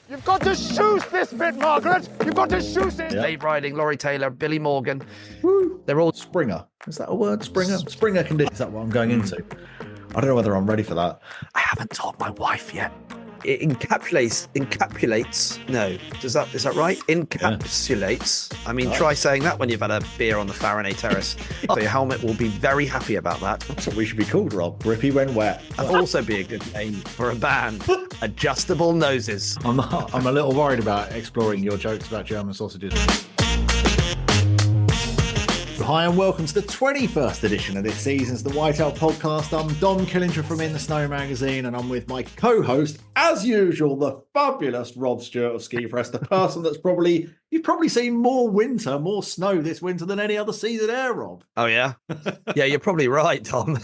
You've got to shoot this bit, Margaret. You've got to shoot it. Yeah. Dave Riding, Laurie Taylor, Billy Morgan. Woo. They're all Springer. Is that a word? Springer? Springer condition. Is that what I'm going into? I don't know whether I'm ready for that. I haven't told my wife yet. It encapsulates. No, is that right? Encapsulates. I mean, try saying that when you've had a beer on the Faraday Terrace. So your helmet will be very happy about that. That's what we should be called, Rob. Grippy when wet. That'll also be a good name for a band. Adjustable Noses. I'm a little worried about exploring your jokes about German sausages. Hi and welcome to the 21st edition of this season's The Whiteout Podcast. I'm Dom Killinger from In the Snow magazine, and I'm with my co-host, as usual, the fabulous Rob Stewart of Ski Press, the person that's you've probably seen more snow this winter than any other season air, Rob. Oh, yeah? Yeah, you're probably right, Tom.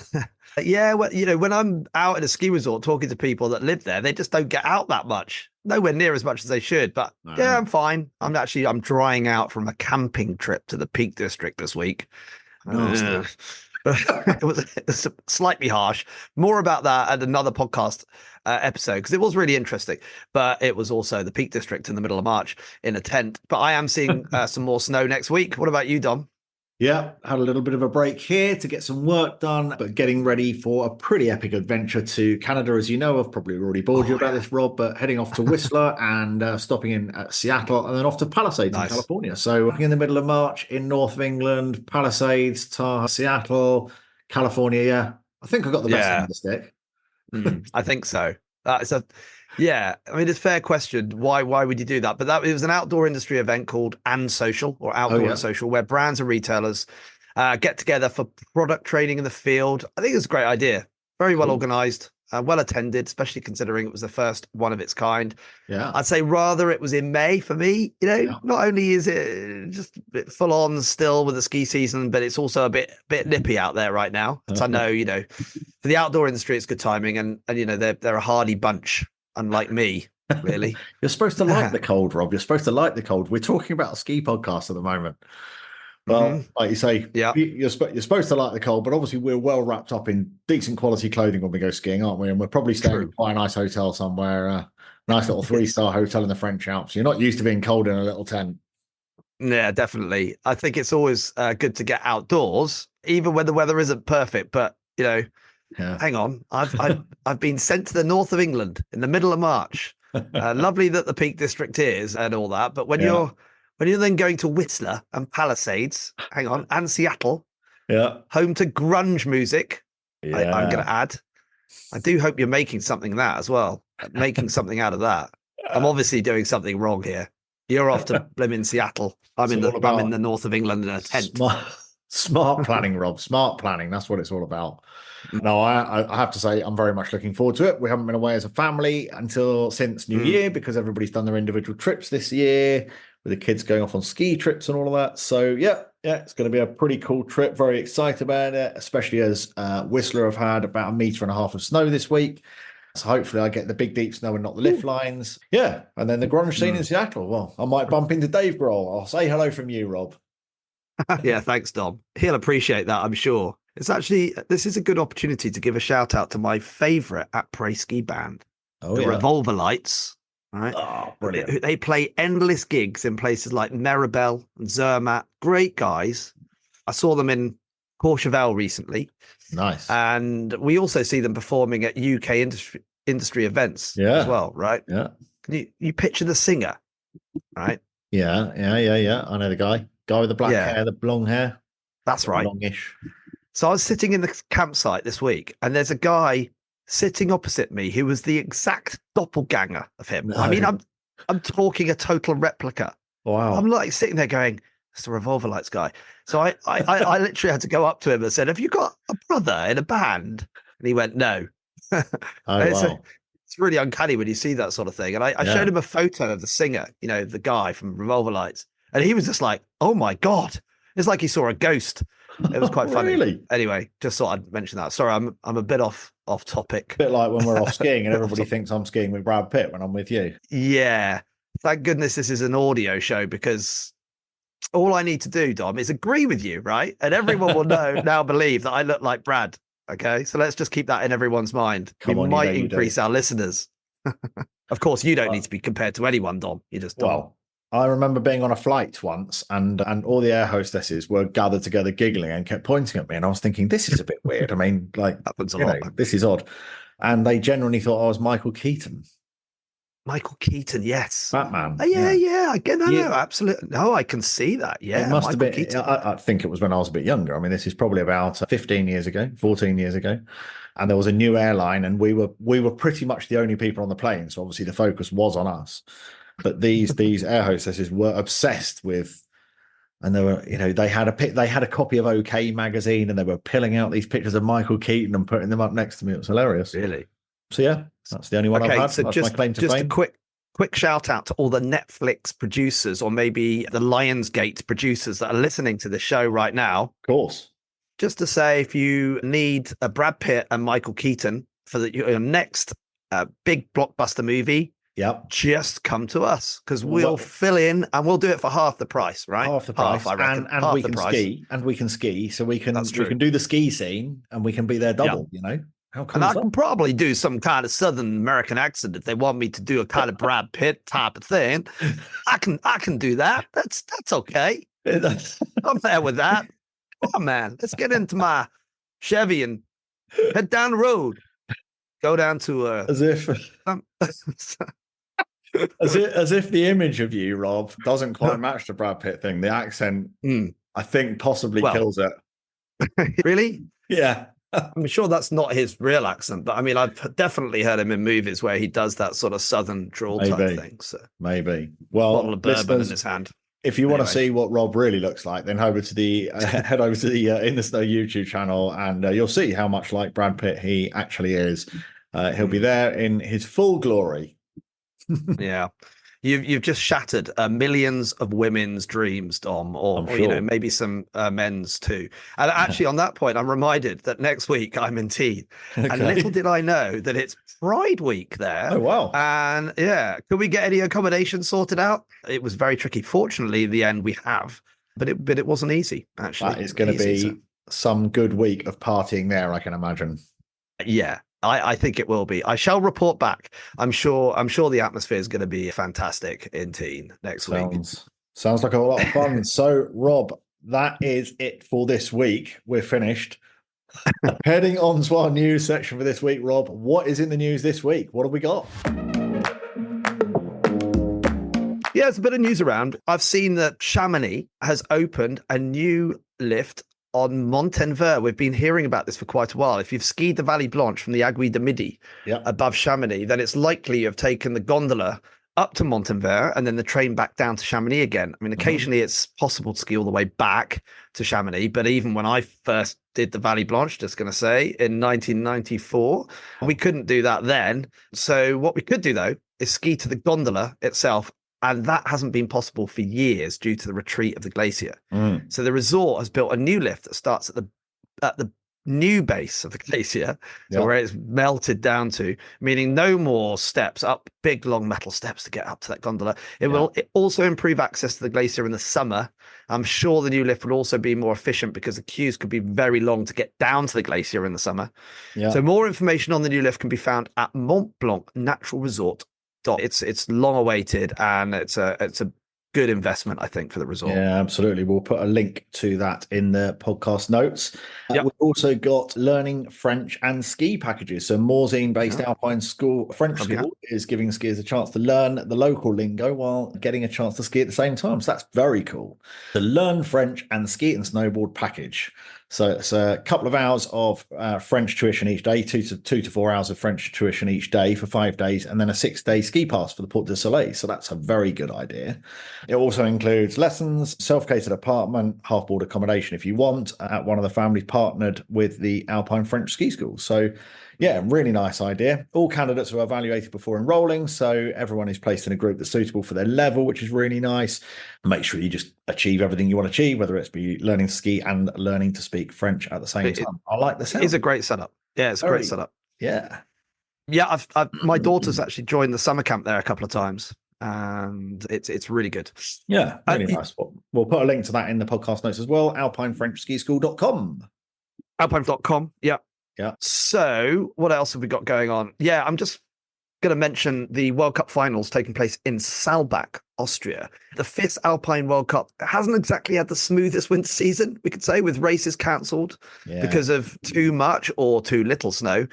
Yeah, well, when I'm out at a ski resort talking to people that live there, they just don't get out that much. Nowhere near as much as they should. But yeah, I'm fine. I'm drying out from a camping trip to the Peak District this week. It was slightly harsh. More about that at another podcast episode, because it was really interesting. But it was also the Peak District in the middle of March in a tent. But I am seeing some more snow next week. What about you, Dom? Yeah, had a little bit of a break here to get some work done, but getting ready for a pretty epic adventure to Canada, as you know. I've probably already bored you about this, Rob, but heading off to Whistler and stopping in at Seattle and then off to Palisades in California. So in the middle of March in north of England, Palisades, Tahoe, Seattle, California. Yeah, I think I got the best end of the stick. I think so. Yeah, I mean, it's a fair question. Why would you do that? But it was an outdoor industry event called And Social, or Outdoor and Social, where brands and retailers get together for product training in the field. I think it's a great idea. Very well organized, well attended, especially considering it was the first one of its kind. Yeah, I'd say rather it was in May for me. Not only is it just a bit full on still with the ski season, but it's also a bit nippy out there right now. So I know, for the outdoor industry, it's good timing, and they're a hardy bunch. Unlike me, really. You're supposed to like the cold, Rob. You're supposed to like the cold. We're talking about a ski podcast at the moment. Well, like you say, you're supposed to like the cold, but obviously we're well wrapped up in decent quality clothing when we go skiing, aren't we? And we're probably staying in quite a nice hotel somewhere, nice little 3-star hotel in the French Alps. You're not used to being cold in a little tent. Yeah, definitely. I think it's always good to get outdoors, even when the weather isn't perfect. But, hang on, I've been sent to the north of England in the middle of March. Lovely that the Peak District is and all that, but when you're then going to Whistler and Palisades, and Seattle, home to grunge music, I'm going to add. I do hope you're making something of that as well, making something out of that. I'm obviously doing something wrong here. You're off to blimmin' Seattle. I'm in the north of England in a tent. Smart planning, Rob. Smart planning. That's what it's all about. No, I have to say I'm very much looking forward to it. We haven't been away as a family since New Year because everybody's done their individual trips this year, with the kids going off on ski trips and all of that. So yeah, it's going to be a pretty cool trip. Very excited about it, especially as Whistler have had about 1.5 meters of snow this week. So hopefully I get the big deep snow and not the lift lines. Yeah, and then the grunge scene in Seattle. Well, I might bump into Dave Grohl. I'll say hello from you, Rob. Yeah, thanks, Dom. He'll appreciate that, I'm sure. This is a good opportunity to give a shout out to my favorite après ski band, the Revolver Lights. Right? Oh, brilliant. They play endless gigs in places like Maribel and Zermatt. Great guys. I saw them in Courchevel recently. Nice. And we also see them performing at UK industry events as well, right? Yeah. Can you picture the singer, right? Yeah. I know the guy with the black hair, the long hair. That's right. Longish. So I was sitting in the campsite this week, and there's a guy sitting opposite me who was the exact doppelganger of him. No. I mean, I'm talking a total replica. Wow. I'm like sitting there going, it's the Revolver Lights guy. So I literally had to go up to him and said, have you got a brother in a band? And he went, no. It's really uncanny when you see that sort of thing. And I showed him a photo of the singer, the guy from Revolver Lights. And he was just like, oh my God. It's like he saw a ghost. It was quite funny. Really? Anyway, just thought I'd mention that. Sorry, I'm a bit off topic. A bit like when we're off skiing and everybody thinks I'm skiing with Brad Pitt when I'm with you. Yeah. Thank goodness this is an audio show, because all I need to do, Dom, is agree with you, right? And everyone will now believe that I look like Brad. Okay, so let's just keep that in everyone's mind. We might increase our listeners. Of course, you don't need to be compared to anyone, Dom. You just Dom. Well, I remember being on a flight once, and all the air hostesses were gathered together giggling and kept pointing at me, and I was thinking, this is a bit weird. I mean, like, happens a lot. This is odd. And they genuinely thought I was Michael Keaton. Michael Keaton, yes. Batman. Yeah. I get no, absolutely. No, I can see that. Yeah, it must Michael have been. Keaton. I think it was when I was a bit younger. I mean, this is probably about 15 years ago, 14 years ago, and there was a new airline, and we were pretty much the only people on the plane. So obviously the focus was on us. But these air hostesses were obsessed with, and they were, they had a copy of OK magazine, and they were pilling out these pictures of Michael Keaton and putting them up next to me. It was hilarious. Really? So yeah, that's the only one I've had. So that's my claim to fame. A quick shout out to all the Netflix producers, or maybe the Lionsgate producers that are listening to the show right now. Of course. Just to say, if you need a Brad Pitt and Michael Keaton for your next big blockbuster movie, just come to us, because we'll fill in and we'll do it for half the price, right? Half the price, I reckon. And we can ski, so we can do the ski scene, and we can be there double. How cool and is I that? can probably do some kind of Southern American accent if they want me to do a kind of Brad Pitt type of thing. I can do that. That's okay. I'm there with that. Come on, man. Let's get into my Chevy and head down the road. Go down to as if the image of you, Rob, doesn't quite match the Brad Pitt thing. The accent, I think, possibly kills it. Really? Yeah. I'm sure that's not his real accent, but I mean, I've definitely heard him in movies where he does that sort of Southern drawl type thing. So maybe. Well, bottle of bourbon in his hand. If you want to see what Rob really looks like, then head over to the In the Snow YouTube channel, and you'll see how much like Brad Pitt he actually is. He'll be there in his full glory. Yeah. You've just shattered millions of women's dreams, Dom, or maybe some men's too. And actually, on that point, I'm reminded that next week I'm in Teen, and little did I know that it's Pride Week there. Oh wow! And could we get any accommodation sorted out? It was very tricky. Fortunately, in the end, we have, but it wasn't easy. Actually, that is going to be some good week of partying there, I can imagine. Yeah. I think it will be. I shall report back. I'm sure the atmosphere is going to be fantastic in Teen next week. Sounds like a lot of fun. So, Rob, that is it for this week. We're finished. Heading on to our news section for this week, Rob. What is in the news this week? What have we got? Yeah, it's a bit of news around. I've seen that Chamonix has opened a new lift on Montenver. We've been hearing about this for quite a while. If you've skied the Valley Blanche from the Aiguille de Midi above Chamonix, then it's likely you've taken the gondola up to Montenver and then the train back down to Chamonix again. I mean, occasionally it's possible to ski all the way back to Chamonix, but even when I first did the Valley Blanche, just going to say, in 1994, we couldn't do that then. So what we could do, though, is ski to the gondola itself. And that hasn't been possible for years due to the retreat of the glacier. So the resort has built a new lift that starts at the new base of the glacier, so where it's melted down to, meaning no more steps up, big long metal steps to get up to that gondola. It will also improve access to the glacier in the summer. I'm sure the new lift will also be more efficient because the queues could be very long to get down to the glacier in the summer. So more information on the new lift can be found at Mont Blanc Natural Resort. It's long awaited, and it's a good investment, I think, for the resort. Yeah, absolutely. We'll put a link to that in the podcast notes. We've also got learning French and ski packages. So Morzine-based Alpine French school is giving skiers a chance to learn the local lingo while getting a chance to ski at the same time. So that's very cool. The Learn French and Ski and Snowboard package. So it's a couple of hours of French tuition each day, 2 to 4 hours of French tuition each day for 5 days, and then a 6-day ski pass for the Porte du Soleil. So that's a very good idea. It also includes lessons, self-catered apartment, half-board accommodation if you want, at one of the families partnered with the Alpine French Ski School. So yeah, really nice idea. All candidates are evaluated before enrolling, so everyone is placed in a group that's suitable for their level, which is really nice. Make sure you just achieve everything you want to achieve, whether it's be learning to ski and learning to speak French at the same time. I like the sound. It's a great setup. Yeah, it's a great setup. Yeah. Yeah, my daughter's actually joined the summer camp there a couple of times, and it's really good. Yeah, really nice. We'll put a link to that in the podcast notes as well. alpinefrenchskischool.com. Alpine.com, yeah. Yeah. So what else have we got going on? Yeah, I'm just going to mention the World Cup finals taking place in Saalbach, Austria. The 5th Alpine World Cup hasn't exactly had the smoothest winter season, we could say, with races cancelled because of too much or too little snow.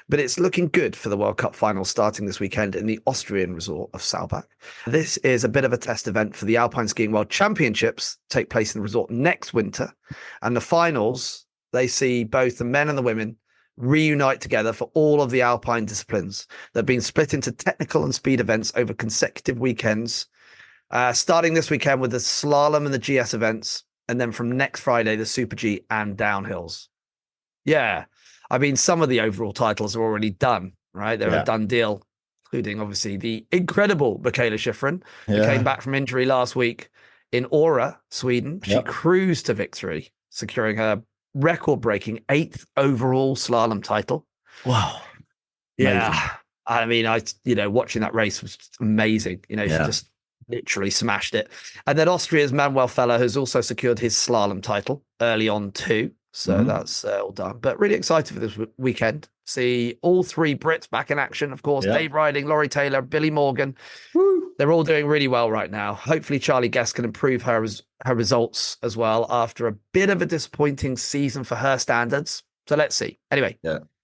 But it's looking good for the World Cup final starting this weekend in the Austrian resort of Saalbach. This is a bit of a test event for the Alpine Skiing World Championships, take place in the resort next winter. And the finals, they see both the men and the women reunite together for all of the Alpine disciplines. They've been split into technical and speed events over consecutive weekends, starting this weekend with the slalom and the GS events, and then from next Friday, the Super G and downhills. Yeah, I mean, some of the overall titles are already done, right? They're a done deal, including obviously the incredible Michaela Schifrin, who came back from injury last week in Åre, Sweden. She cruised to victory, securing her record-breaking 8th overall slalom title. Wow. Yeah. Amazing. I mean, watching that race was amazing. She just literally smashed it. And then Austria's Manuel Feller has also secured his slalom title early on too. So that's all done. But really excited for this weekend. See all 3 Brits back in action, of course. Dave Riding, Laurie Taylor, Billy Morgan. Woo. They're all doing really well right now. Hopefully Charlie Guest can improve her results as well after a bit of a disappointing season for her standards. So let's see. Anyway,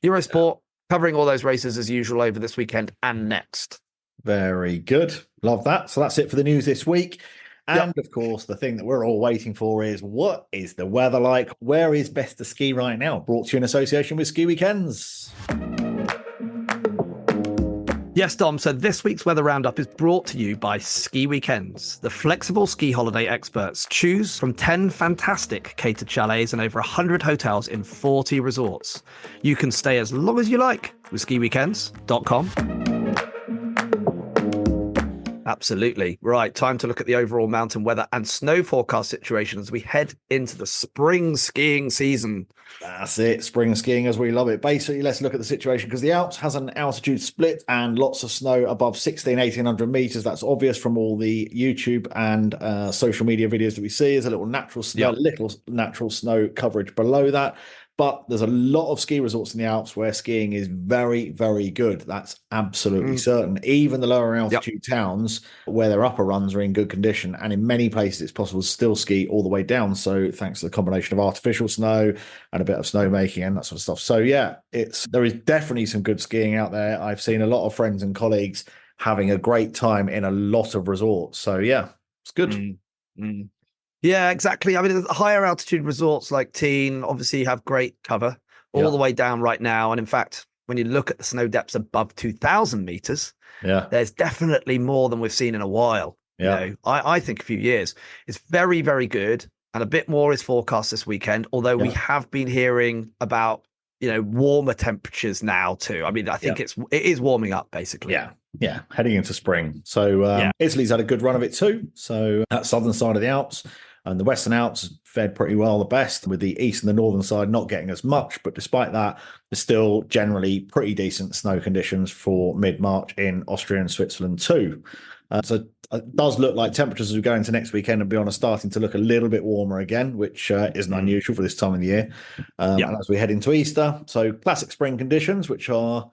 Eurosport covering all those races as usual over this weekend and next. Very good. Love that. So that's it for the news this week. And of course, the thing that we're all waiting for is, what is the weather like? Where is best to ski right now? Brought to you in association with Ski Weekends. Yes, Dom. So this week's weather roundup is brought to you by Ski Weekends, the flexible ski holiday experts. Choose from 10 fantastic catered chalets and over 100 hotels in 40 resorts. You can stay as long as you like with skiweekends.com. Absolutely. Right. Time to look at the overall mountain weather and snow forecast situation as we head into the spring skiing season. That's it. Spring skiing as we love it. Basically, let's look at the situation because the Alps has an altitude split and lots of snow above 1,1800 meters. That's obvious from all the YouTube and social media videos that we see. There's a little natural snow coverage below that. But there's a lot of ski resorts in the Alps where skiing is very, very good. That's absolutely certain. Even the lower altitude towns where their upper runs are in good condition. And in many places, it's possible to still ski all the way down. So thanks to the combination of artificial snow and a bit of snowmaking and that sort of stuff. So yeah, there is definitely some good skiing out there. I've seen a lot of friends and colleagues having a great time in a lot of resorts. So yeah, it's good. Yeah, exactly. I mean, the higher altitude resorts like Teen obviously have great cover all the way down right now. And in fact, when you look at the snow depths above 2,000 meters, there's definitely more than we've seen in a while. I think a few years. It's very, very good. And a bit more is forecast this weekend, although we have been hearing about, warmer temperatures now too. I mean, I think it is warming up basically. Yeah, heading into spring. So Italy's had a good run of it too. So that southern side of the Alps and the Western Alps fared pretty well the best, with the east and the northern side not getting as much. But despite that, there's still generally pretty decent snow conditions for mid-March in Austria and Switzerland too. So it does look like temperatures as we go into next weekend and beyond are starting to look a little bit warmer again, which isn't unusual for this time of the year. And as we head into Easter, so classic spring conditions, which are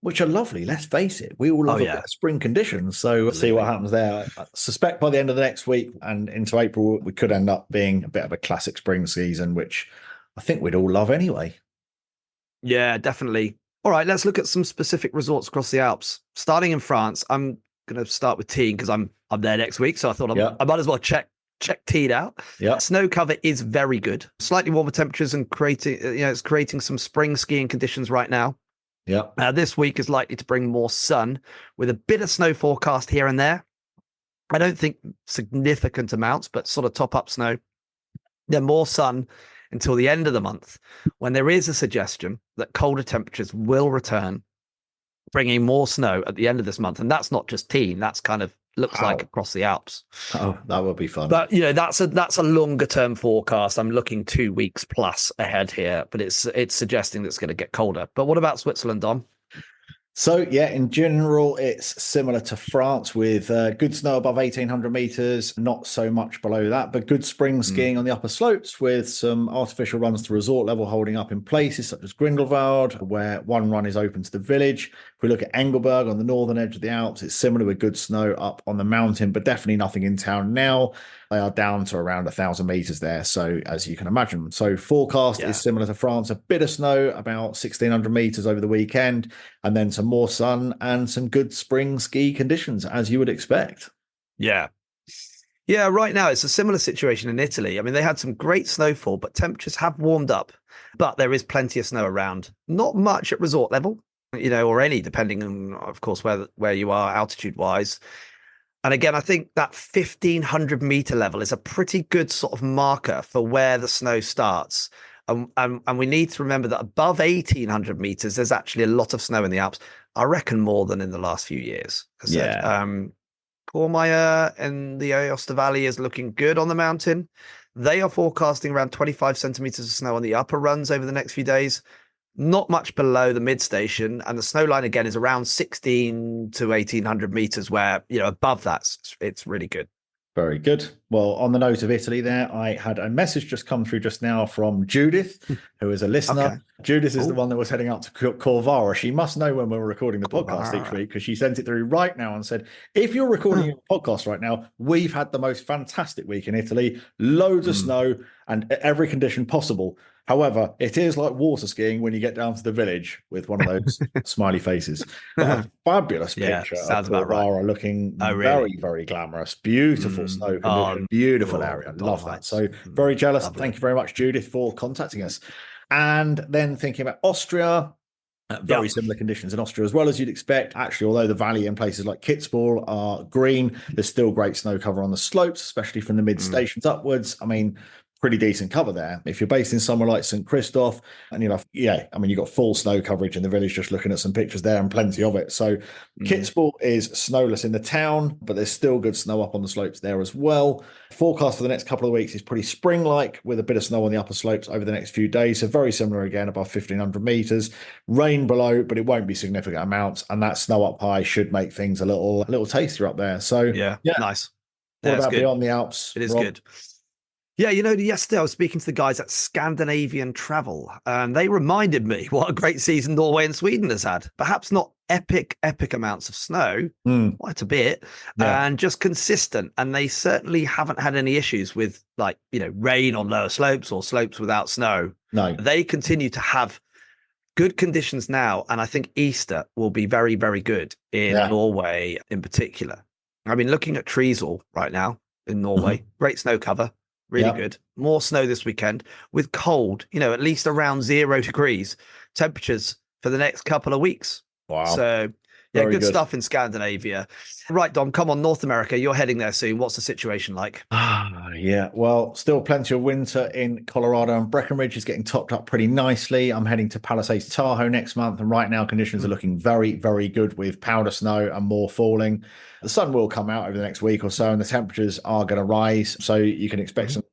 lovely. Let's face it, we all love a bit of spring conditions. So we'll see what happens there. I suspect by the end of the next week and into April, we could end up being a bit of a classic spring season, which I think we'd all love anyway. Yeah, definitely. All right, let's look at some specific resorts across the Alps. Starting in France, I'm going to start with Teen because I'm there next week. So I thought I might as well check Teen out. Snow cover is very good. Slightly warmer temperatures and it's creating some spring skiing conditions right now. This week is likely to bring more sun with a bit of snow forecast here and there. I don't think significant amounts, but sort of top up snow. Then more sun until the end of the month, when there is a suggestion that colder temperatures will return, bringing more snow at the end of this month. And that's not just Teen. That's kind of looks like across the Alps. Oh, that would be fun. But that's a longer term forecast. I'm looking 2 weeks plus ahead here, but it's suggesting that it's going to get colder. But what about Switzerland, Dom? So, yeah, in general, it's similar to France with good snow above 1,800 meters, not so much below that, but good spring skiing on the upper slopes with some artificial runs to resort level holding up in places such as Grindelwald, where one run is open to the village. If we look at Engelberg on the northern edge of the Alps, it's similar with good snow up on the mountain, but definitely nothing in town now. They are down to around 1,000 meters there. So as you can imagine, so forecast is similar to France, a bit of snow, about 1,600 meters over the weekend, and then some more sun and some good spring ski conditions, as you would expect. Yeah. Yeah, right now it's a similar situation in Italy. I mean, they had some great snowfall, but temperatures have warmed up, but there is plenty of snow around. Not much at resort level, or any, depending on, of course, where you are altitude wise. And again, I think that 1,500 meter level is a pretty good sort of marker for where the snow starts. And we need to remember that above 1,800 meters, there's actually a lot of snow in the Alps. I reckon more than in the last few years. Cormaier and the Aosta Valley is looking good on the mountain. They are forecasting around 25 centimeters of snow on the upper runs over the next few days. Not much below the mid station, and the snow line again is around 16 to 1,800 meters, where above that it's really good. Very good. Well, on the note of Italy there, I had a message just come through just now from Judith, who is a listener. Okay. Judith is the one that was heading up to Corvara. She must know when we're recording the podcast each week, because she sent it through right now and said, if you're recording a podcast right now, we've had the most fantastic week in Italy, loads of snow and every condition possible. However, it is like water skiing when you get down to the village, with one of those smiley faces. But a fabulous picture of Corvara, looking very, very glamorous. Beautiful snow condition, beautiful area. Love that. So very jealous. Lovely. Thank you very much, Judith, for contacting us. And then thinking about Austria, very similar conditions in Austria as well, as you'd expect. Actually, although the valley in places like Kitzbühel are green, there's still great snow cover on the slopes, especially from the mid stations upwards. I mean, pretty decent cover there. If you're based in somewhere like St. Christoph, and you've got full snow coverage in the village, just looking at some pictures there, and plenty of it. So Kitzbühel is snowless in the town, but there's still good snow up on the slopes there as well. Forecast for the next couple of weeks is pretty spring-like, with a bit of snow on the upper slopes over the next few days. So very similar again, above 1,500 meters. Rain below, but it won't be significant amounts, and that snow up high should make things a little tastier up there. So yeah, nice. What about beyond the Alps? It is Rob? Good. Yeah, yesterday I was speaking to the guys at Scandinavian Travel, and they reminded me what a great season Norway and Sweden has had. Perhaps not epic amounts of snow, quite a bit, and just consistent. And they certainly haven't had any issues with rain on lower slopes or slopes without snow. No, they continue to have good conditions now, and I think Easter will be very, very good in Norway in particular. I mean, looking at Trysil right now in Norway, great snow cover. Really good. More snow this weekend with cold, at least around 0 degrees temperatures for the next couple of weeks. Wow. So, good stuff in Scandinavia. Right, Dom, come on, North America. You're heading there soon. What's the situation like? Well, still plenty of winter in Colorado, and Breckenridge is getting topped up pretty nicely. I'm heading to Palisades, Tahoe next month, and right now conditions are looking very, very good with powder snow and more falling. The sun will come out over the next week or so, and the temperatures are going to rise. So you can expect some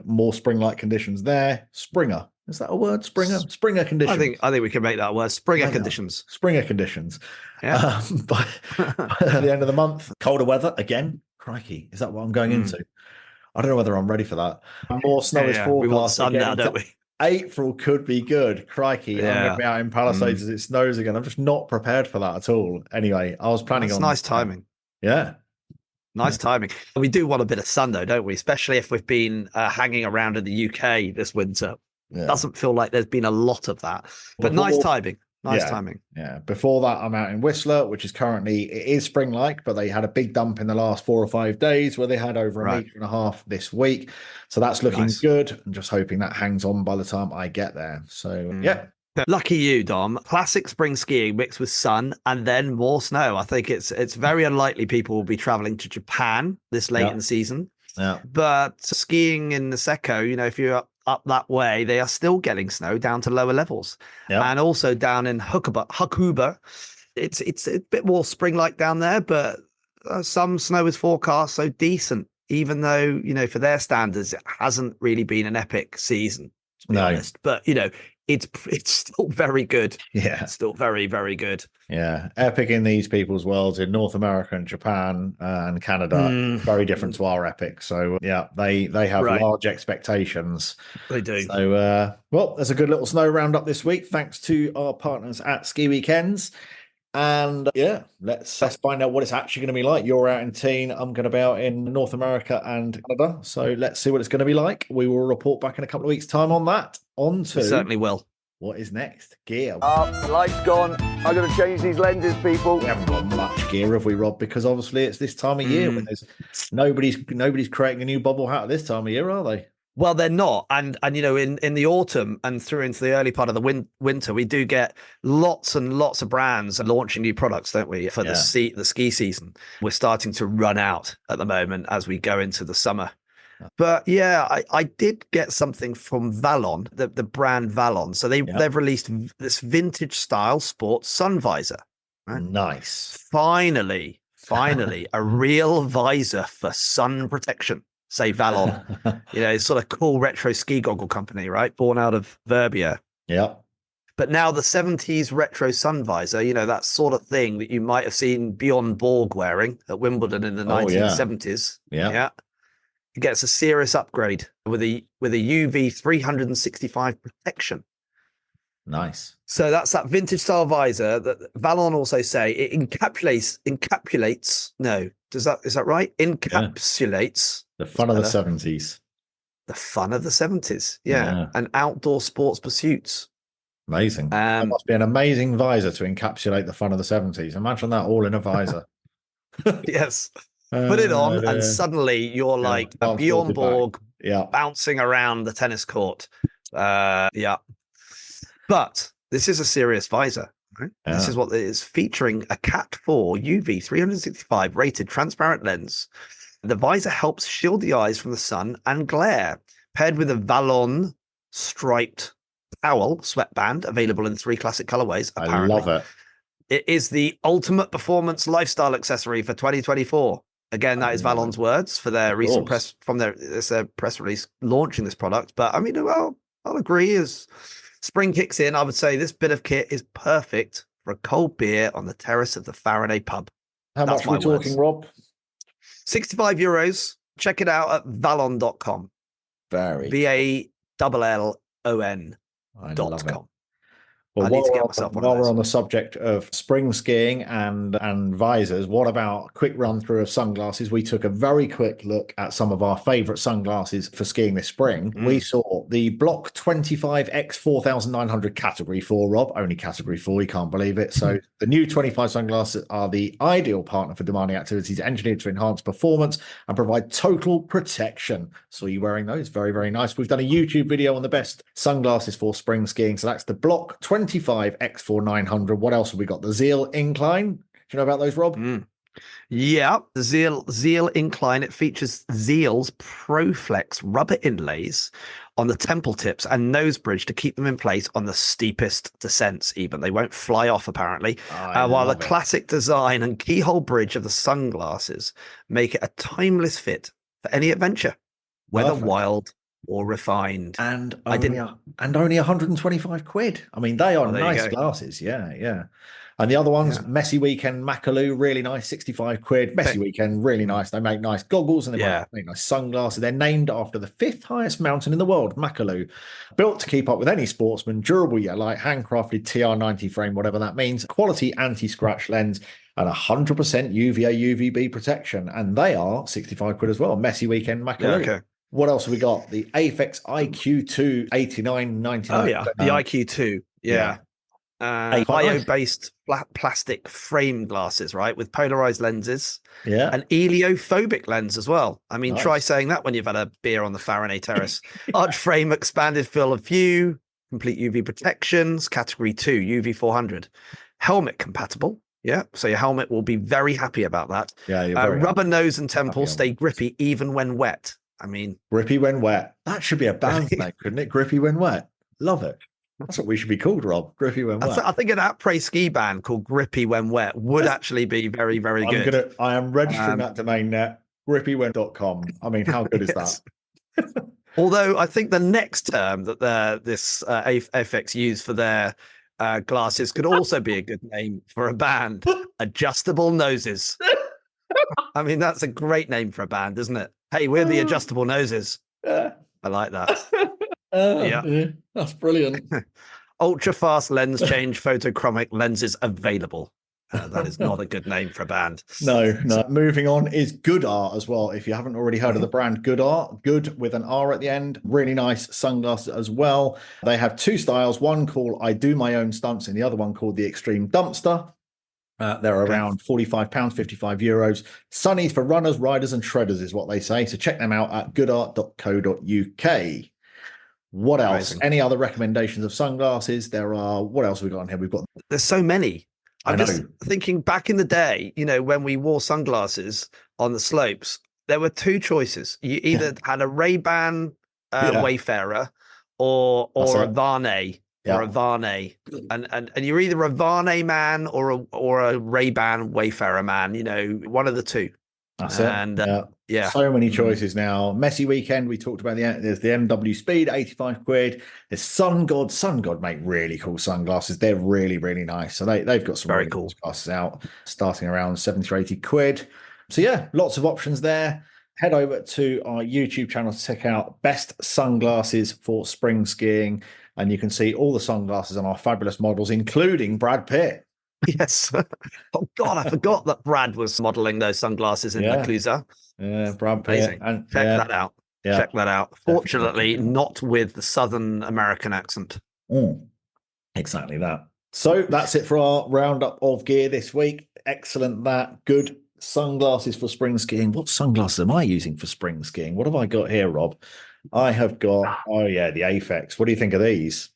more spring-like conditions there. Springer. Is that a word? Springer conditions. I think we can make that a word. Springer conditions. Springer conditions. Yeah. By the end of the month, colder weather again. Crikey, is that what I'm going into? I don't know whether I'm ready for that. More snow is forecast. We want sun now, don't we? April could be good. Crikey, I'm going to be out in Palisades as it snows again. I'm just not prepared for that at all. Anyway, I was planning on... nice timing. Yeah. Nice timing. We do want a bit of sun, though, don't we? Especially if we've been hanging around in the UK this winter. Doesn't feel like there's been a lot of that. But nice timing. Timing. Yeah. Before that, I'm out in Whistler, which is it is spring-like, but they had a big dump in the last 4 or 5 days where they had over a metre and a half this week. So that's looking good. I'm just hoping that hangs on by the time I get there. So, Lucky you, Dom. Classic spring skiing mixed with sun and then more snow. I think it's very unlikely people will be traveling to Japan this late in the season. Yeah. But skiing in Niseko, if you're up that way, they are still getting snow down to lower levels. Yeah. And also down in Hakuba, it's a bit more spring-like down there, but some snow is forecast, so decent, even though, for their standards, it hasn't really been an epic season, to be honest. But, it's still very good. Yeah. It's still very, very good. Yeah. Epic in these people's worlds in North America and Japan and Canada, very different to our Epic. So yeah, they have large expectations. They do. So well, there's a good little snow roundup this week, thanks to our partners at Ski Weekends. And yeah, let's find out what it's actually going to be like. You're out in Teen, I'm going to be out in North America and Canada. So let's see what it's going to be like. We will report back in a couple of weeks' time on that. On to we certainly will. What is next? Gear. Light's gone. I'm going to change these lenses, people. We haven't got much gear, have we, Rob? Because obviously it's this time of year when there's nobody's creating a new bobble hat at this time of year, are they? Well, they're not, and you know, in the autumn and through into the early part of the winter, we do get lots and lots of brands launching new products, don't we? For the ski season, we're starting to run out at the moment as we go into the summer. But yeah, I did get something from Valon, the brand Valon. So they've released this vintage style sports sun visor. Right? Nice. Finally, a real visor for sun protection. Say Valon, you know, it's sort of cool retro ski goggle company, right? Born out of Verbia. Yeah. But now the 70s retro sun visor, you know, that sort of thing that you might have seen Bjorn Borg wearing at Wimbledon in the 1970s. Yeah. It gets a serious upgrade with a UV 365 protection. Nice. So that's that vintage style visor that Valon also say it encapsulates. No, is that right? Encapsulates the fun of the 70s. The fun of the 70s, and outdoor sports pursuits. Amazing. That must be an amazing visor to encapsulate the fun of the 70s. Imagine that all in a visor. Yes. Put it on, and suddenly you're like a Bjorn Borg bouncing around the tennis court. But this is a serious visor. Right? Yeah. This is what it is, featuring a Cat 4 UV 365 rated transparent lens. The visor helps shield the eyes from the sun and glare, paired with a Valon striped towel sweatband available in 3 classic colorways. Apparently. I love it. It is the ultimate performance lifestyle accessory for 2024. Again, that is Valon's words for their recent press press release launching this product. But I mean, well, I'll agree. As spring kicks in, I would say this bit of kit is perfect for a cold beer on the terrace of the Faraday pub. How much are we talking, Rob? €65. Check it out at valon.com. VALLON.com. Well, I need to get myself one of those. While we're on the subject of spring skiing and visors, what about a quick run through of sunglasses? We took a very quick look at some of our favorite sunglasses for skiing this spring. We saw the Block 25 X 4900 Category 4, Rob, only Category 4, you can't believe it. So the new 25 sunglasses are the ideal partner for demanding activities, engineered to enhance performance and provide total protection. So you're wearing those, very, very nice. We've done a YouTube video on the best sunglasses for spring skiing. So that's the Block 25 X4 900. What else have we got? The Zeal Incline. Do you know about those, Rob? Yeah, the Zeal Incline. It features Zeal's ProFlex rubber inlays on the temple tips and nose bridge to keep them in place on the steepest descents. Even they won't fly off, apparently. While the classic design and keyhole bridge of the sunglasses make it a timeless fit for any adventure, whether wild or refined. And only 125 quid. I mean, they are nice glasses. Yeah. And the other ones, Messy Weekend Makalu, really nice, 65 quid. Messy Weekend, really nice. They make nice goggles and they make nice sunglasses. They're named after the 5th highest mountain in the world, Makalu. Built to keep up with any sportsman, durable yet light, handcrafted TR90 frame, whatever that means, quality anti-scratch lens, and 100% UVA UVB protection. And they are 65 quid as well. Messy Weekend Makalu. Okay. What else have we got? The Aphex IQ2 89.99. Oh yeah, the IQ2. Yeah. Bio-based plastic frame glasses, right, with polarized lenses. Yeah. An heliophobic lens as well. I mean, try saying that when you've had a beer on the Faraday Terrace. Large frame, expanded field of view, complete UV protections, category 2, UV 400. Helmet compatible. Yeah, so your helmet will be very happy about that. Yeah, you're very rubber nose and temple stay grippy even when wet. I mean, grippy when wet. That should be a band name, couldn't it? Grippy when wet. Love it. That's what we should be called, Rob. Grippy when wet. I think an après ski band called Grippy When Wet would actually be very, very good. I am registering that domain net, grippywhen.com. I mean, how good is that? Although I think the next term that this AFX use for their glasses could also be a good name for a band, Adjustable Noses. I mean, that's a great name for a band, isn't it? Hey, we're the Adjustable Noses. I like that. Yeah, that's brilliant. Ultra fast lens change, photochromic lenses available. That is not a good name for a band. No. Moving on is Good Art as well. If you haven't already heard of the brand Good Art, good with an R at the end, really nice sunglasses as well. They have two styles, one called I Do My Own Stunts and the other one called the Extreme Dumpster. They're around £45, €55. Sunny for runners, riders and shredders is what they say. So check them out at goodart.co.uk. What else? Amazing. Any other recommendations of sunglasses? What else have we got on here? There's so many. I'm I just know. thinking back in the day, when we wore sunglasses on the slopes, there were two choices. You either had a Ray-Ban Wayfarer or a Varney or a Varney. And you're either a Varney man or a Ray-Ban Wayfarer man, one of the two. That's it. And so many choices now. Messy Weekend, we talked about there's the MW Speed, £85. There's Sun God make really cool sunglasses. They're really, really nice. So they've got some very really cool glasses out, starting around 70 or 80 quid. So yeah, lots of options there. Head over to our YouTube channel to check out best sunglasses for spring skiing. And you can see all the sunglasses on our fabulous models, including Brad Pitt. Yes. Oh God, I forgot that Brad was modeling those sunglasses in the Clusa. Yeah, Brad Pitt. Amazing. And Check that out. Yeah. Check that out. Fortunately, not with the Southern American accent. Exactly that. So that's it for our roundup of gear this week. Excellent that. Good sunglasses for spring skiing. What sunglasses am I using for spring skiing? What have I got here, Rob? I have got, the AFX. What do you think of these?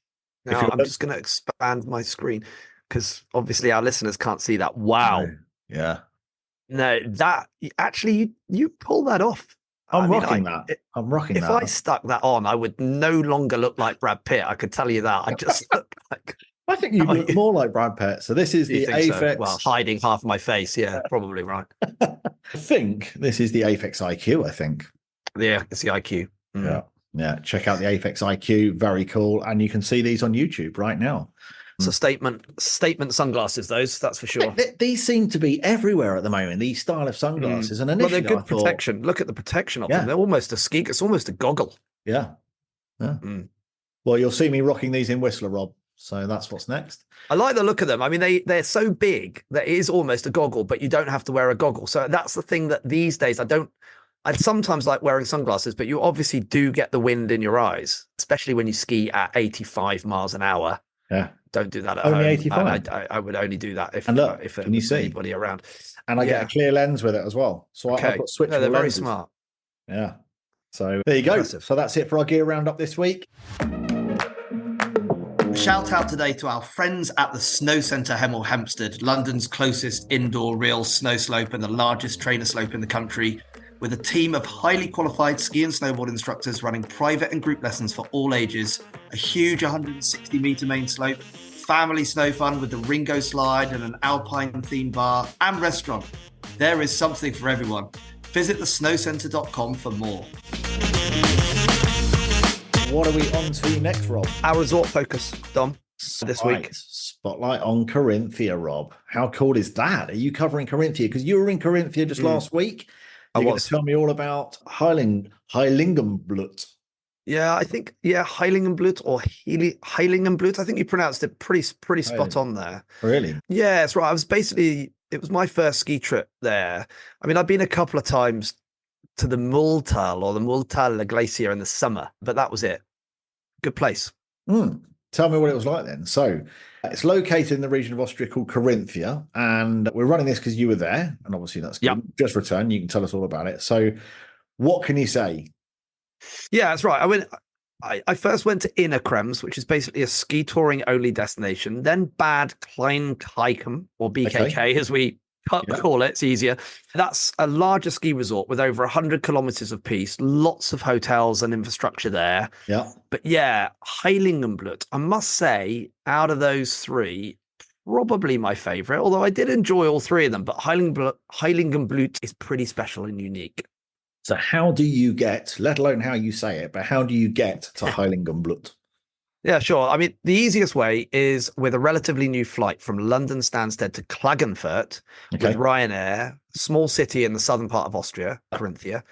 Now, I'm just going to expand my screen because obviously our listeners can't see that. Wow. Yeah. No, that actually, you pull that off. I'm rocking that. If I stuck that on, I would no longer look like Brad Pitt. I could tell you that. I just look like. I think you look more like Brad Pitt. So this is the AFX. So? Well, hiding half of my face. Yeah, probably right. I think this is the AFX IQ, I think. Yeah, it's the IQ. Yeah. Check out the AFX IQ. Very cool. And you can see these on YouTube right now. So statement sunglasses, those, that's for sure. These seem to be everywhere at the moment, these style of sunglasses. And initially, they're good protection. Look at the protection of them. They're almost a ski. It's almost a goggle. Yeah. Well, you'll see me rocking these in Whistler, Rob. So that's what's next. I like the look of them. I mean, they're so big that it is almost a goggle, but you don't have to wear a goggle. So that's the thing that these days I sometimes like wearing sunglasses, but you obviously do get the wind in your eyes, especially when you ski at 85 miles an hour. Yeah. Don't do that at only home. 85. I would only do that if can you see anybody around. And I get a clear lens with it as well. So I've got switchable they're very lenses. smart. Yeah. So there you go. Impressive. So that's it for our gear roundup this week. Shout out today to our friends at the Snow Centre Hemel Hempstead, London's closest indoor real snow slope and the largest trainer slope in the country, with a team of highly qualified ski and snowboard instructors running private and group lessons for all ages, a huge 160-metre main slope, family snow fun with the Ringo slide and an alpine-themed bar and restaurant. There is something for everyone. Visit thesnowcentre.com for more. What are we on to next, Rob? Our resort focus, Dom, this week. Spotlight on Carinthia, Rob. How cool is that? Are you covering Carinthia? Because you were in Carinthia just last week. You're going to tell me all about Heiligenblut. Yeah, I think, Heiligenblut or Heiligenblut. I think you pronounced it pretty spot on there. Really? Yeah, that's right. It was my first ski trip there. I mean, I've been a couple of times to the Multal Glacier in the summer, but that was it. Good place. Tell me what it was like then. So it's located in the region of Austria called Carinthia, and we're running this because you were there, and obviously that's good. Yep. Just returned. You can tell us all about it. So what can you say? Yeah, that's right. I first went to Innerkrems, which is basically a ski touring only destination, then Bad Kleinkeikum, or BKK as we call it. It's easier. That's a larger ski resort with over 100 kilometers of piste, lots of hotels and infrastructure there. Yeah. But Heiligenblut, I must say, out of those three, probably my favorite, although I did enjoy all three of them, but Heiligenblut is pretty special and unique. So how do you get, let alone how you say it, but how do you get to Heiligenblut? Yeah, sure. I mean, the easiest way is with a relatively new flight from London Stansted to Klagenfurt with Ryanair, small city in the southern part of Austria, Carinthia,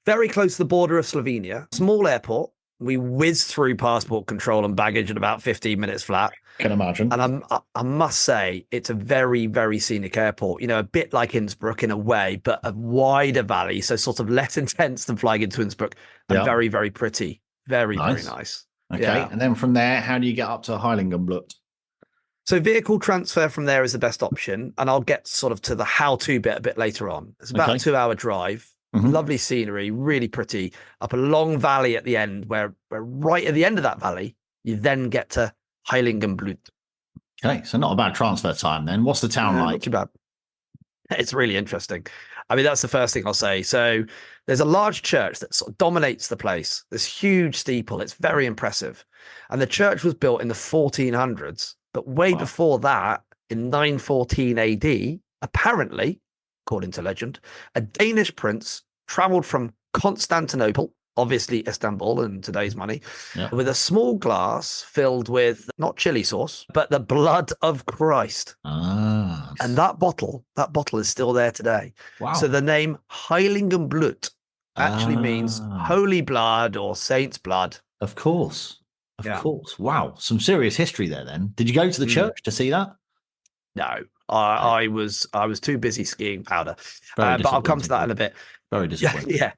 very close to the border of Slovenia, small airport. We whiz through passport control and baggage in about 15 minutes flat. Can imagine. And I must say, it's a very, very scenic airport, a bit like Innsbruck in a way, but a wider valley. So sort of less intense than flying into Innsbruck and very, very pretty. Very, very nice. Okay. Yeah. And then from there, how do you get up to Heiligenblut? So vehicle transfer from there is the best option. And I'll get sort of to the how-to bit a bit later on. It's about a 2-hour drive. Lovely scenery, really pretty, up a long valley at the end where right at the end of that valley, you then get to Heiligenblut. Okay, so not a bad transfer time then. What's the town like? Not too bad. It's really interesting. I mean, that's the first thing I'll say. So there's a large church that sort of dominates the place. This huge steeple. It's very impressive. And the church was built in the 1400s. But way before that, in 914 AD, apparently, according to legend, a Danish prince traveled from Constantinople, obviously Istanbul in today's money, with a small glass filled with not chili sauce, but the blood of Christ. And that bottle is still there today. Wow. So the name Heiligenblut actually means holy blood or saint's blood. Of course. Of course. Wow. Some serious history there then. Did you go to the church to see that? No. I was too busy skiing powder, but I'll come to that in a bit. Very disappointing. Yeah,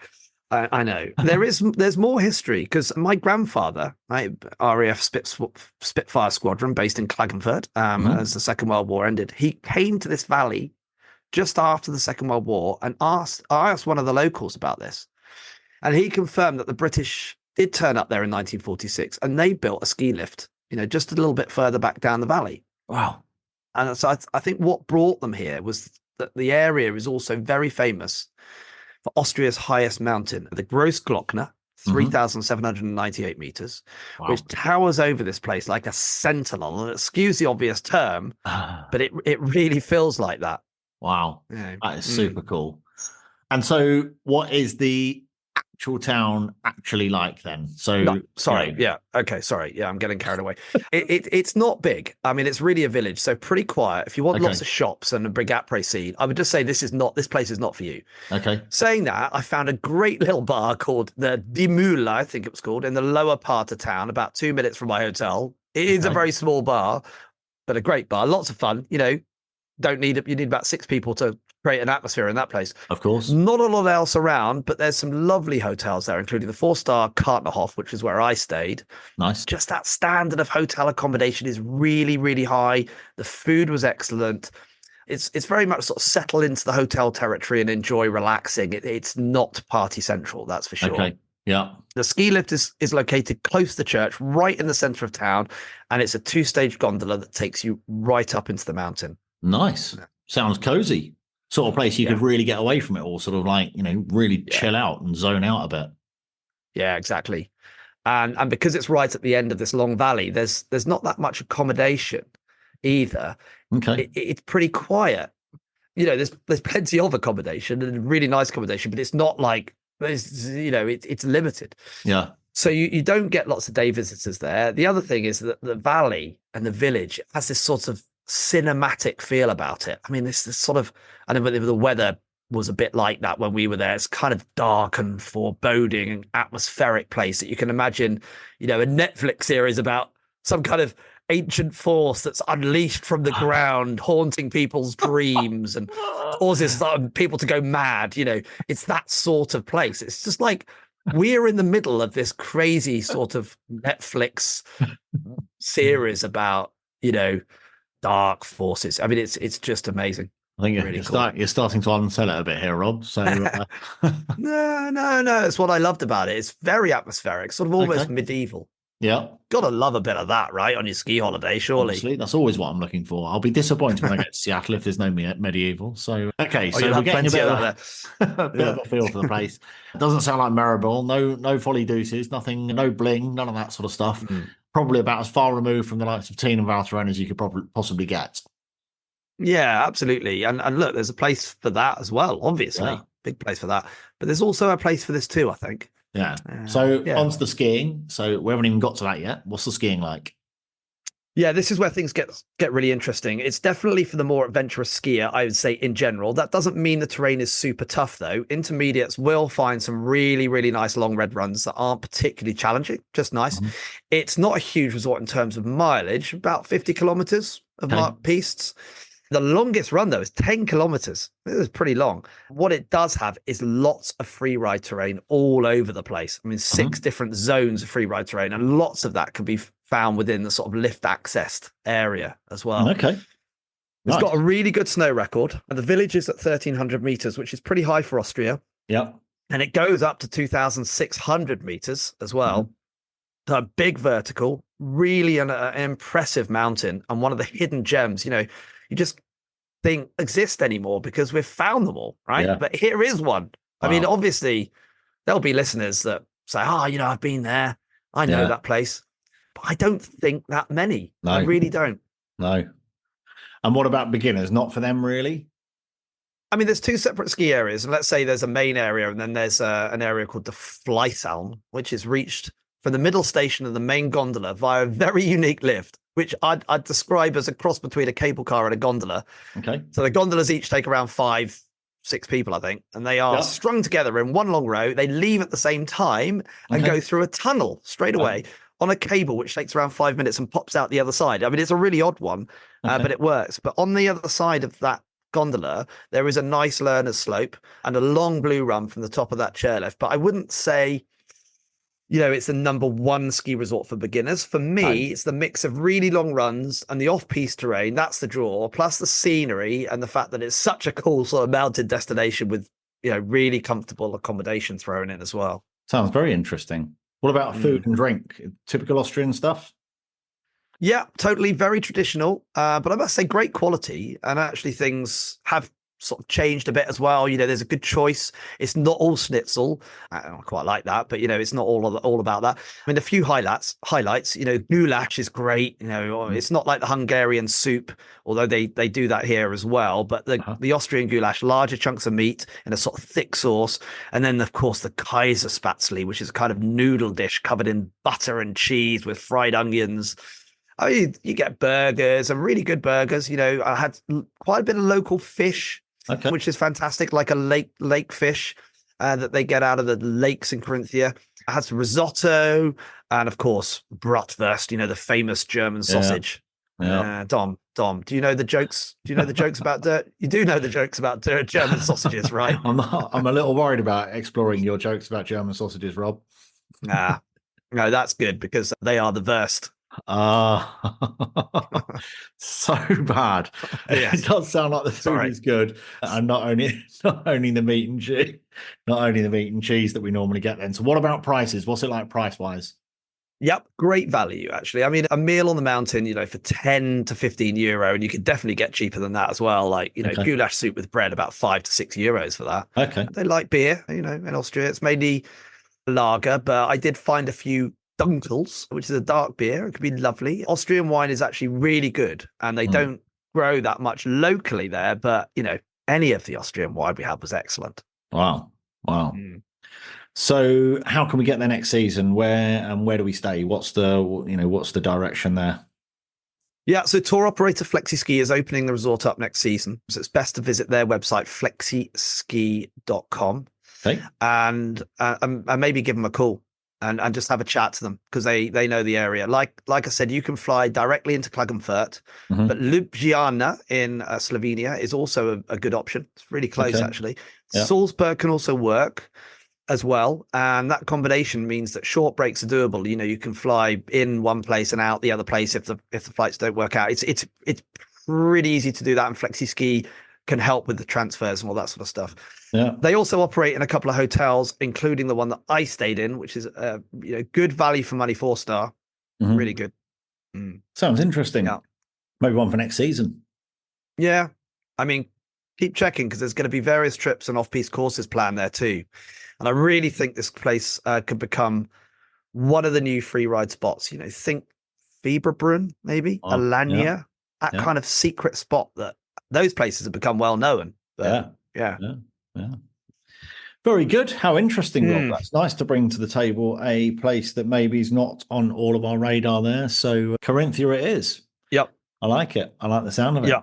I know. There's more history because my grandfather, RAF Spitfire Squadron, based in Klagenfurt, as the Second World War ended, he came to this valley just after the Second World War and I asked one of the locals about this, and he confirmed that the British did turn up there in 1946 and they built a ski lift, just a little bit further back down the valley. Wow. And so I think what brought them here was that the area is also very famous for Austria's highest mountain, the Grossglockner, 3,798 meters, which towers over this place like a sentinel. And excuse the obvious term, but it really feels like that. Wow. That is super cool. And so what is the actual town actually like then? So I'm getting carried away. It's not big. I mean, it's really a village, so pretty quiet. If you want lots of shops and a big après scene, I would just say this place is not for you. Okay. Saying that, I found a great little bar called the Die Mühle, I think it was called, in the lower part of town, about 2 minutes from my hotel. It is a very small bar, but a great bar, lots of fun. You need about 6 people to create an atmosphere in that place. Of course. Not a lot else around, but there's some lovely hotels there, including the 4-star Kartnerhof, which is where I stayed. Nice. Just that standard of hotel accommodation is really, really high. The food was excellent. It's very much sort of settle into the hotel territory and enjoy relaxing. It's not party central, that's for sure. Okay. Yeah. The ski lift is located close to the church, right in the center of town, and it's a 2-stage gondola that takes you right up into the mountain. Nice. Sounds cozy. Sort of place you could really get away from it all, sort of like, really chill out and zone out a bit. Yeah, exactly. And because it's right at the end of this long valley, there's not that much accommodation either. Okay. It's pretty quiet. There's plenty of accommodation and really nice accommodation, but it's not like it's limited. Yeah. So you don't get lots of day visitors there. The other thing is that the valley and the village has this sort of cinematic feel about it. I mean, this sort of, I know the weather was a bit like that when we were there. It's kind of dark and foreboding and atmospheric place that you can imagine, a Netflix series about some kind of ancient force that's unleashed from the ground, haunting people's dreams and causes people to go mad. It's that sort of place. It's just like we're in the middle of this crazy sort of Netflix series about, dark forces. I mean, it's just amazing. I think really you're starting to unsell it a bit here, Rob. So no. It's what I loved about it. It's very atmospheric, sort of almost medieval. Yeah. Gotta love a bit of that, right? On your ski holiday, surely. Obviously, that's always what I'm looking for. I'll be disappointed when I get to Seattle if there's no medieval. So, okay. So we're getting a bit of a feel for the place. It doesn't sound like Maribel. No folly deuces, nothing, no bling, none of that sort of stuff. Probably about as far removed from the likes of Teen and Val Thorens as you could possibly get. Yeah, absolutely. And look, there's a place for that as well, obviously. big place for that. But there's also a place for this too, I think. Yeah. So yeah. onto the skiing. So we haven't even got to that yet. What's the skiing like? Yeah, this is where things get really interesting. It's definitely for the more adventurous skier, I would say, in general. That doesn't mean the terrain is super tough, though. Intermediates will find some really, really nice long red runs that aren't particularly challenging, just nice. Mm-hmm. It's not a huge resort in terms of mileage, about 50 kilometers of pistes. The longest run, though, is 10 kilometers. This is pretty long. What it does have is lots of free ride terrain all over the place. I mean, 6 different zones of free ride terrain, and lots of that can be found within the sort of lift accessed area as well. Okay. It's got a really good snow record. And the village is at 1,300 meters, which is pretty high for Austria. Yeah. And it goes up to 2,600 meters as well. So a big vertical, really an impressive mountain, and one of the hidden gems, you just think exist anymore because we've found them all, right? Yeah. But here is one. I mean, obviously, there'll be listeners that say, I've been there. I know that place. But I don't think that many. No. I really don't. No. And what about beginners? Not for them, really? I mean, there's 2 separate ski areas. And let's say there's a main area and then there's an area called the Fleisalm, which is reached from the middle station of the main gondola via a very unique lift, which I'd describe as a cross between a cable car and a gondola. Okay. So the gondolas each take around 5-6 people, I think, and they are strung together in one long row. They leave at the same time and go through a tunnel straight away on a cable, which takes around 5 minutes and pops out the other side. I mean, it's a really odd one, but it works. But on the other side of that gondola, there is a nice learner's slope and a long blue run from the top of that chairlift. But I wouldn't say, it's the number 1 ski resort for beginners. For me, it's the mix of really long runs and the off-piste terrain. That's the draw, plus the scenery and the fact that it's such a cool sort of mountain destination with, really comfortable accommodation thrown in as well. Sounds very interesting. What about food and drink? Typical Austrian stuff? Yeah, totally. Very traditional. But I must say great quality. And actually things have sort of changed a bit as well. There's a good choice. It's not all schnitzel. I don't quite like that, but it's not all about that. I mean, a few highlights, goulash is great. It's not like the Hungarian soup, although they do that here as well. But the Austrian goulash, larger chunks of meat in a sort of thick sauce. And then of course the Kaiserspätzle, which is a kind of noodle dish covered in butter and cheese with fried onions. You get burgers and really good burgers. I had quite a bit of local fish, which is fantastic, like a lake fish that they get out of the lakes in Carinthia. I had some risotto and, of course, bratwurst, the famous German sausage. Yeah. Dom, do you know the jokes? Do you know the jokes about dirt? You do know the jokes about German sausages, right? I'm a little worried about exploring your jokes about German sausages, Rob. No, that's good because they are the worst. So bad. Yes. It does sound like the food is good, and not only the meat and cheese that we normally get then. So what about prices? What's it like price wise? Yep, great value actually. I mean, a meal on the mountain, for 10 to 15 euro, and you could definitely get cheaper than that as well. Like, goulash soup with bread, about 5 to 6 euros for that. Okay. They like beer, in Austria. It's mainly lager, but I did find a few Dunkels, which is a dark beer. It could be lovely. Austrian wine is actually really good, and they don't grow that much locally there. But any of the Austrian wine we had was excellent. Wow. So, how can we get there next season? Where do we stay? What's the direction there? Yeah, so tour operator FlexiSki is opening the resort up next season, so it's best to visit their website flexiski.com, and maybe give them a call. And just have a chat to them because they know the area. Like I said, you can fly directly into Klagenfurt, but Ljubljana in Slovenia is also a good option. It's really close, actually. Yeah. Saalbach can also work as well, and that combination means that short breaks are doable. You can fly in one place and out the other place if the flights don't work out. It's pretty easy to do that, and FlexiSki can help with the transfers and all that sort of stuff. Yeah. They also operate in a couple of hotels, including the one that I stayed in, which is good value for money, 4-star, really good. Sounds interesting. Yeah. Maybe one for next season. Yeah, I mean, keep checking because there's going to be various trips and off-piste courses planned there too, and I really think this place could become one of the new free ride spots. Think Fieberbrunn, maybe Alanya, that kind of secret spot that those places have become well known. But, yeah. Very good. How interesting, Rob. Mm. That's nice to bring to the table a place that maybe is not on all of our radar there. So Carinthia it is. Yep. I like it. I like the sound of it. Yeah.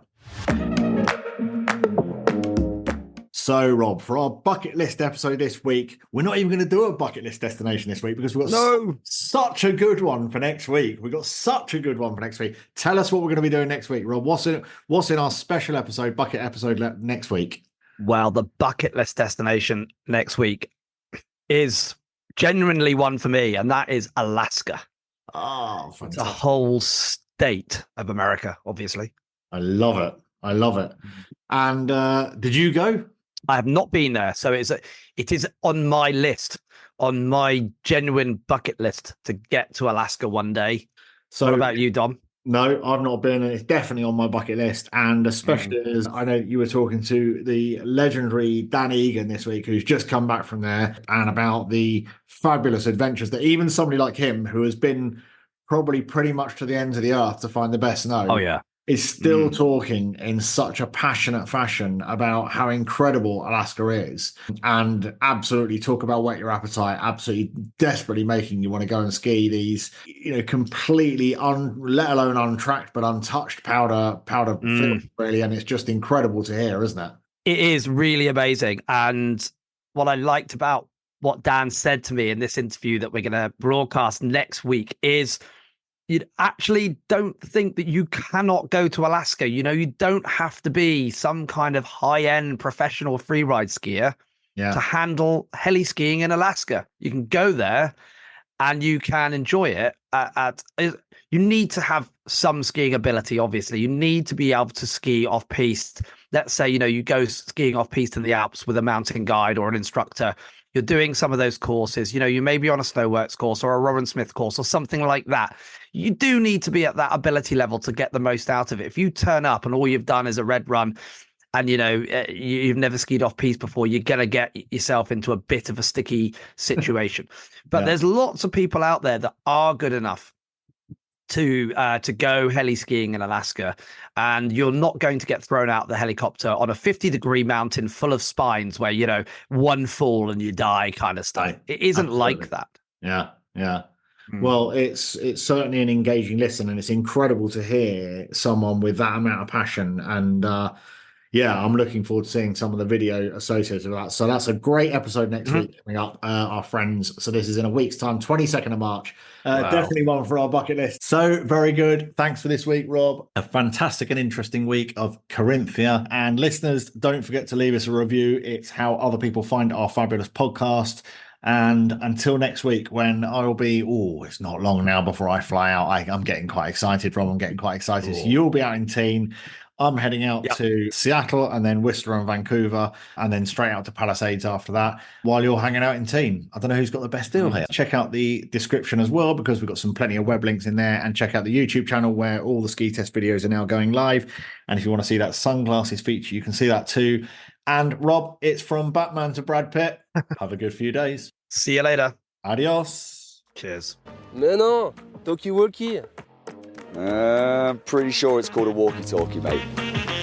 So, Rob, for our bucket list episode this week, we're not even going to do a bucket list destination this week because we've got such a good one for next week. We've got such a good one for next week. Tell us what we're going to be doing next week, Rob. What's in our special episode, bucket episode next week? Well, the bucket list destination next week is genuinely one for me, and that is Alaska. Oh, fantastic. The whole state of America, obviously. I love it. I love it. And did you go? I have not been there, so it is on my list, on my genuine bucket list to get to Alaska one day. So, what about you, Dom? No, I've not been, and it's definitely on my bucket list. And especially as I know you were talking to the legendary Dan Egan this week, who's just come back from there, and about the fabulous adventures that even somebody like him, who has been probably pretty much to the ends of the earth to find the best snow. Oh, yeah. Is still talking in such a passionate fashion about how incredible Alaska is, and absolutely talk about whet your appetite, absolutely desperately making you want to go and ski these, completely let alone untracked but untouched powder fields, really. And it's just incredible to hear, isn't it? It is really amazing. And what I liked about what Dan said to me in this interview that we're going to broadcast next week is, you actually don't think that you cannot go to Alaska. You don't have to be some kind of high-end professional freeride skier to handle heli skiing in Alaska. You can go there and you can enjoy it. You need to have some skiing ability, obviously. You need to be able to ski off-piste. Let's say, you go skiing off-piste in the Alps with a mountain guide or an instructor. You're doing some of those courses, you may be on a Snowworks course or a Rowan Smith course or something like that. You do need to be at that ability level to get the most out of it. If you turn up and all you've done is a red run and, you've never skied off piste before, you're going to get yourself into a bit of a sticky situation. But there's lots of people out there that are good enough to go heli skiing in Alaska, and you're not going to get thrown out the helicopter on a 50-degree mountain full of spines where one fall and you die kind of stuff. It isn't like that. Yeah. Well, it's certainly an engaging listen, and it's incredible to hear someone with that amount of passion. And I'm looking forward to seeing some of the video associated with that. So that's a great episode next week coming up, our friends. So this is in a week's time, 22nd of March. Wow. Definitely one for our bucket list. So very good. Thanks for this week, Rob. A fantastic and interesting week of Carinthia. And listeners, don't forget to leave us a review. It's how other people find our fabulous podcast. And until next week, when I will be, it's not long now before I fly out. I'm getting quite excited, Rob. I'm getting quite excited. So you'll be out in Teen. I'm heading out to Seattle and then Whistler and Vancouver, and then straight out to Palisades after that, while you're hanging out in Teen. I don't know who's got the best deal here. Check out the description as well, because we've got plenty of web links in there, and check out the YouTube channel where all the ski test videos are now going live. And if you want to see that sunglasses feature, you can see that too. And Rob, it's from Batman to Brad Pitt. Have a good few days. See you later. Adios. Cheers. Mais non, talkie-walkie. Pretty sure it's called a walkie-talkie, mate.